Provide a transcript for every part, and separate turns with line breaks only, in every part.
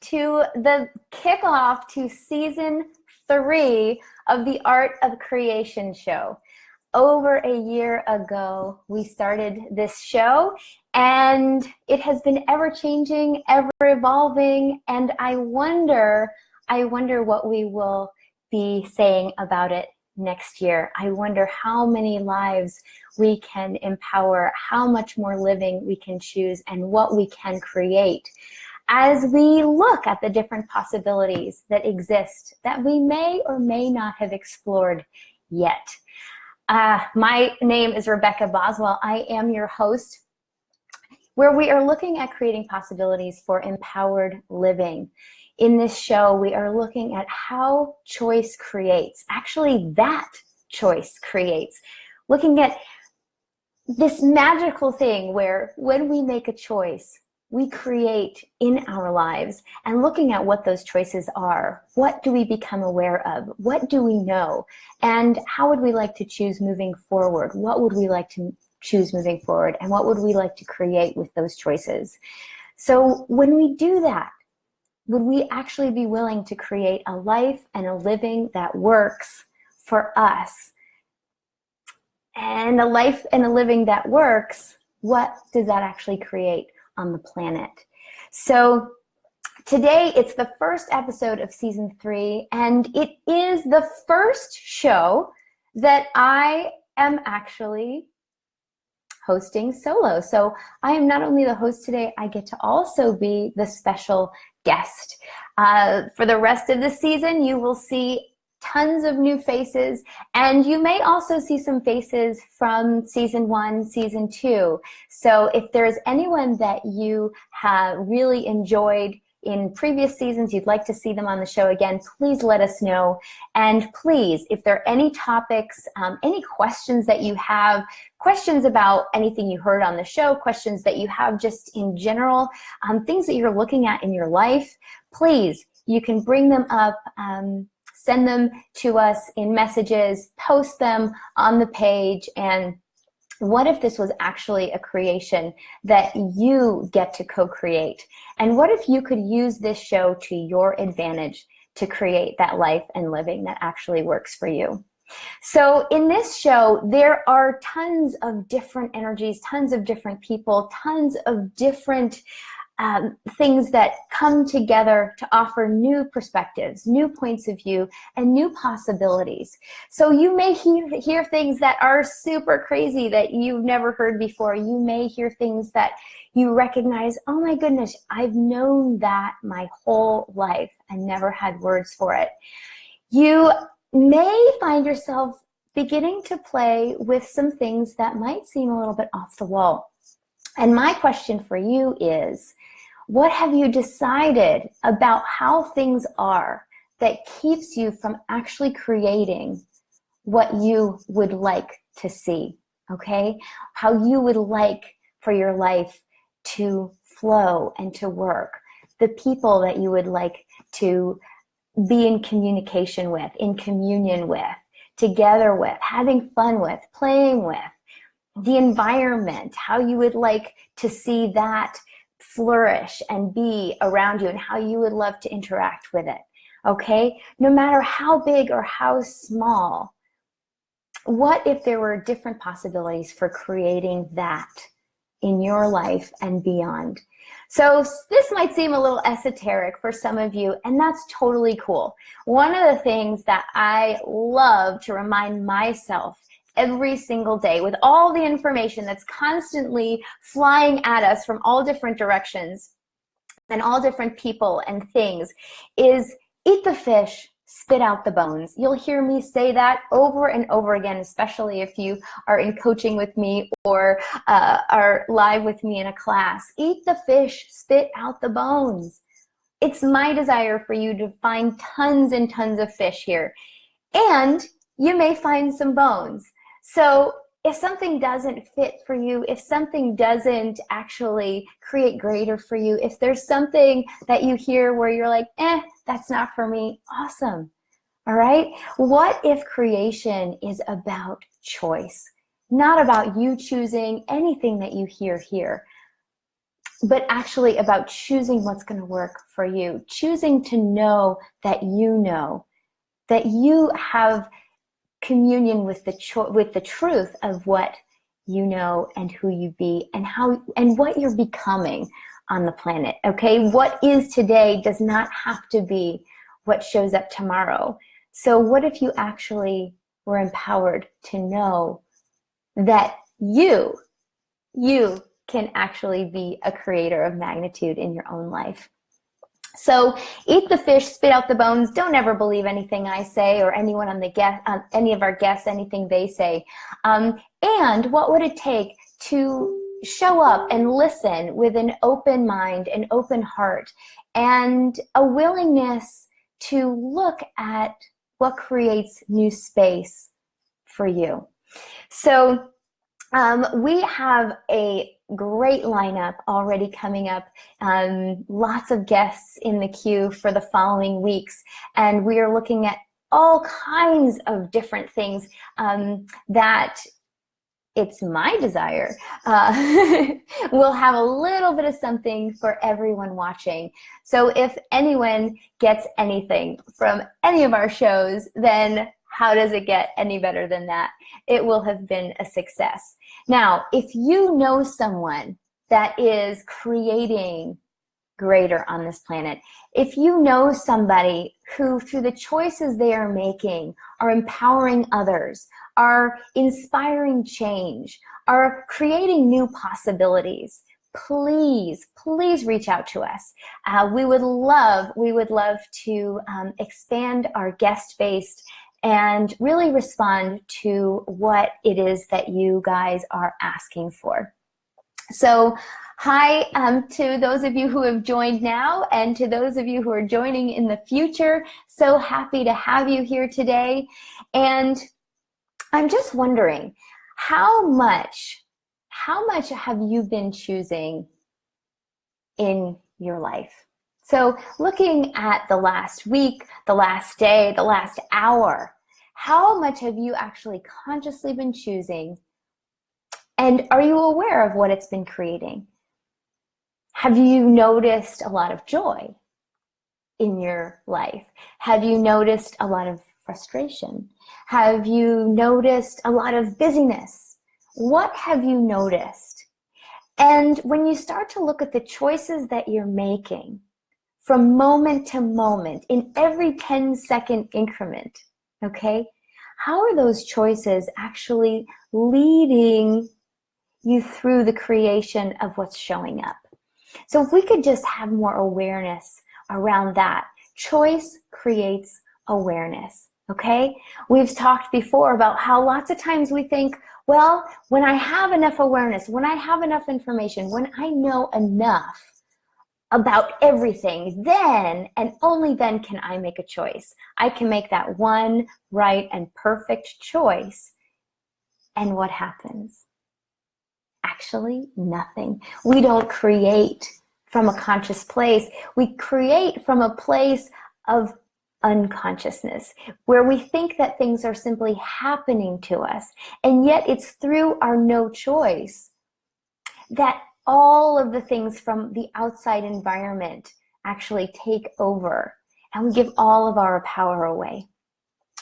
to the kickoff to season 3 of the Art of Creation show. Over a year ago, we started this show, and it has been ever-changing, ever-evolving, and I wonder what we will be saying about it next year. I wonder how many lives we can empower, how much more living we can choose, and what we can create as we look at the different possibilities that exist that we may or may not have explored yet. My name is Rebecca Boswell. I am your host, where we are looking at creating possibilities for empowered living. In this show, we are looking at how choice creates, actually that choice creates, looking at this magical thing where when we make a choice, we create in our lives, and looking at what those choices are. What do we become aware of? What do we know? And how would we like to choose moving forward? What would we like to choose moving forward? And what would we like to create with those choices? So when we do that, would we actually be willing to create a life and a living that works for us? And a life and a living that works, what does that actually create on the planet? So today it's the first episode of season 3, and it is the first show that I am actually hosting solo. So I am not only the host today, I get to also be the special guest. For the rest of the season, you will see tons of new faces, and you may also see some faces from season 1, season 2. So if there's anyone that you have really enjoyed in previous seasons, you'd like to see them on the show again, please let us know. And please, if there are any topics, any questions that you have, questions about anything you heard on the show, questions that you have just in general, things that you're looking at in your life, please, you can bring them up, send them to us in messages, post them on the page. And what if this was actually a creation that you get to co-create? And what if you could use this show to your advantage to create that life and living that actually works for you? So in this show, there are tons of different energies, tons of different people, tons of different things that come together to offer new perspectives, new points of view, and new possibilities. So you may hear things that are super crazy that you've never heard before. You may hear things that you recognize, oh my goodness, I've known that my whole life and never had words for it. You may find yourself beginning to play with some things that might seem a little bit off the wall. And my question for you is, what have you decided about how things are that keeps you from actually creating what you would like to see, okay? How you would like for your life to flow and to work, the people that you would like to be in communication with, in communion with, together with, having fun with, playing with, the environment, how you would like to see that flourish and be around you, and how you would love to interact with it, okay? No matter how big or how small, what if there were different possibilities for creating that in your life and beyond? So this might seem a little esoteric for some of you, and that's totally cool. One of the things that I love to remind myself every single day, with all the information that's constantly flying at us from all different directions and all different people and things, is eat the fish, spit out the bones. You'll hear me say that over and over again, especially if you are in coaching with me or are live with me in a class. Eat the fish, spit out the bones. It's my desire for you to find tons and tons of fish here. And you may find some bones. So if something doesn't fit for you, if something doesn't actually create greater for you, if there's something that you hear where you're like, that's not for me, awesome. All right? What if creation is about choice, not about you choosing anything that you hear here? but actually about choosing what's going to work for you, choosing to know that you have communion with the truth of what you know and who you be and what you're becoming on the planet. Okay, what is today does not have to be what shows up tomorrow. So what if you actually were empowered to know that you can actually be a creator of magnitude in your own life? So eat the fish, spit out the bones. Don't ever believe anything I say or anyone on any of our guests, anything they say. And what would it take to show up and listen with an open mind, an open heart, and a willingness to look at what creates new space for you? So we have a great lineup already coming up, lots of guests in the queue for the following weeks, and we are looking at all kinds of different things that it's my desire we'll have a little bit of something for everyone watching. So if anyone gets anything from any of our shows, then how does it get any better than that? It will have been a success. Now, if you know someone that is creating greater on this planet, if you know somebody who, through the choices they are making, are empowering others, are inspiring change, are creating new possibilities, please reach out to us. We would love to expand our guest-based and really respond to what it is that you guys are asking for. So hi to those of you who have joined now and to those of you who are joining in the future. So happy to have you here today. And I'm just wondering, how much have you been choosing in your life? So looking at the last week, the last day, the last hour, how much have you actually consciously been choosing? And are you aware of what it's been creating? Have you noticed a lot of joy in your life? Have you noticed a lot of frustration? Have you noticed a lot of busyness? What have you noticed? And when you start to look at the choices that you're making from moment to moment in every 10-second increment, okay, how are those choices actually leading you through the creation of what's showing up? So if we could just have more awareness around that. Choice creates awareness, okay? We've talked before about how lots of times we think, well, when I have enough awareness, when I have enough information, when I know enough about everything, then and only then can I make a choice. I can make that one right and perfect choice. And what happens? Actually, nothing. We don't create from a conscious place. We create from a place of unconsciousness, where we think that things are simply happening to us. And yet it's through our no choice that all of the things from the outside environment actually take over, and we give all of our power away.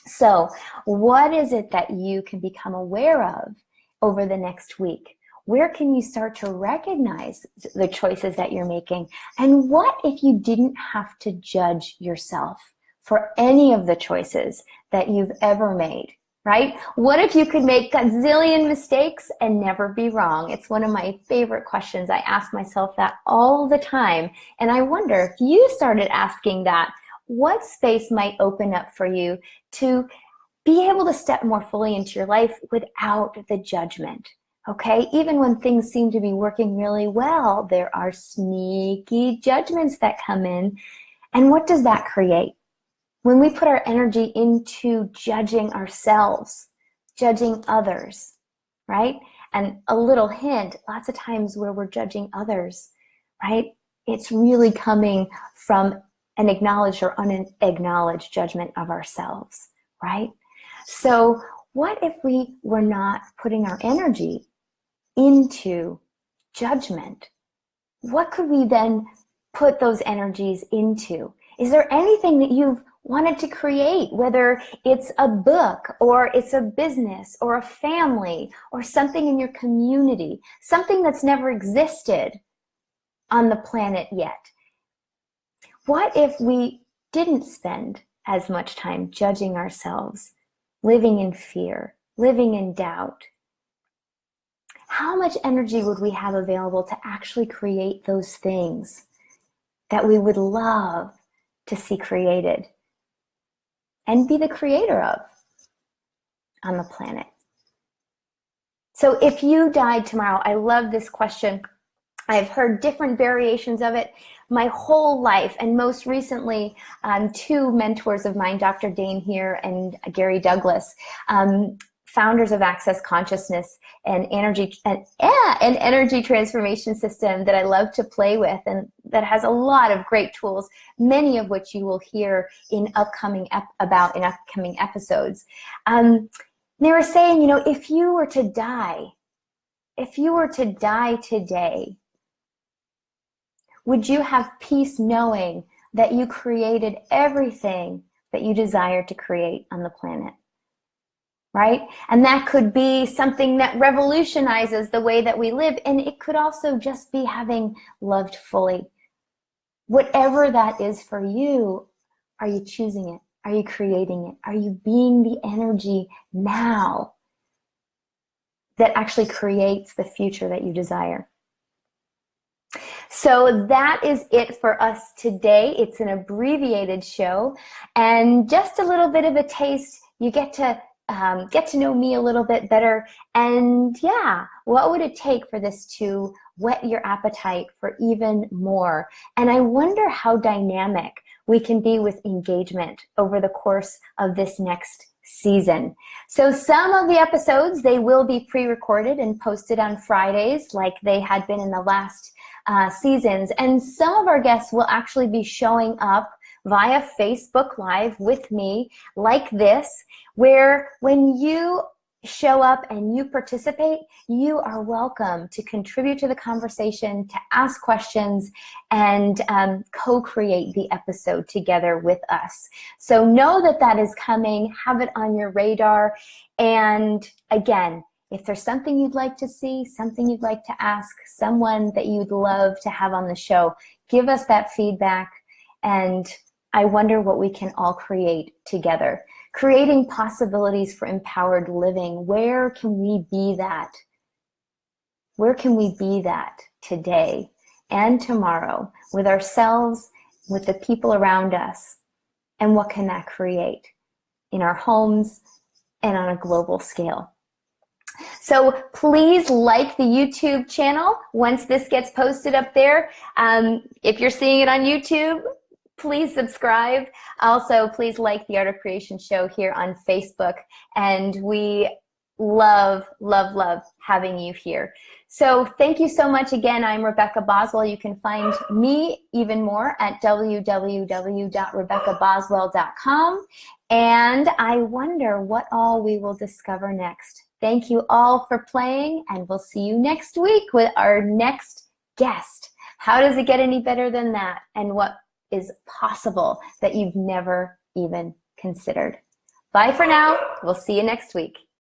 So what is it that you can become aware of over the next week? Where can you start to recognize the choices that you're making? And what if you didn't have to judge yourself for any of the choices that you've ever made, right? What if you could make a zillion mistakes and never be wrong? It's one of my favorite questions. I ask myself that all the time. And I wonder if you started asking that, what space might open up for you to be able to step more fully into your life without the judgment? Okay, even when things seem to be working really well, there are sneaky judgments that come in. And what does that create? When we put our energy into judging ourselves, judging others, right? And a little hint, lots of times where we're judging others, right? It's really coming from an acknowledged or unacknowledged judgment of ourselves, right? So what if we were not putting our energy into judgment? what could we then put those energies into? Is there anything that you've wanted to create, whether it's a book or it's a business or a family or something in your community, something that's never existed on the planet yet? What if we didn't spend as much time judging ourselves, living in fear, living in doubt? How much energy would we have available to actually create those things that we would love to see created and be the creator of on the planet? So if you died tomorrow, I love this question. I've heard different variations of it my whole life, and most recently, two mentors of mine, Dr. Dane here and Gary Douglas, founders of Access Consciousness and an energy transformation system that I love to play with, and that has a lot of great tools, many of which you will hear in upcoming episodes. They were saying, you know, if you were to die today, would you have peace knowing that you created everything that you desired to create on the planet? Right? And that could be something that revolutionizes the way that we live, and it could also just be having loved fully. Whatever that is for you, are you choosing it? Are you creating it? Are you being the energy now that actually creates the future that you desire? So that is it for us today. It's an abbreviated show, and just a little bit of a taste. You get to know me a little bit better. And yeah, what would it take for this to whet your appetite for even more? And I wonder how dynamic we can be with engagement over the course of this next season. So some of the episodes, they will be pre-recorded and posted on Fridays like they had been in the last seasons. And some of our guests will actually be showing up via Facebook Live with me like this, where when you show up and you participate, you are welcome to contribute to the conversation, to ask questions, and co-create the episode together with us. So know that that is coming. Have it on your radar. And again, if there's something you'd like to see, something you'd like to ask, someone that you'd love to have on the show, give us that feedback. And I wonder what we can all create together. Creating possibilities for empowered living. Where can we be that? Where can we be that today and tomorrow with ourselves, with the people around us? And what can that create in our homes and on a global scale? So please like the YouTube channel once this gets posted up there. If you're seeing it on YouTube, please subscribe. Also, please like the Art of Creation show here on Facebook. And we love, love, love having you here. So thank you so much again. I'm Rebecca Boswell. You can find me even more at www.rebeccaboswell.com. And I wonder what all we will discover next. Thank you all for playing, and we'll see you next week with our next guest. How does it get any better than that? And what is possible that you've never even considered? Bye for now. We'll see you next week.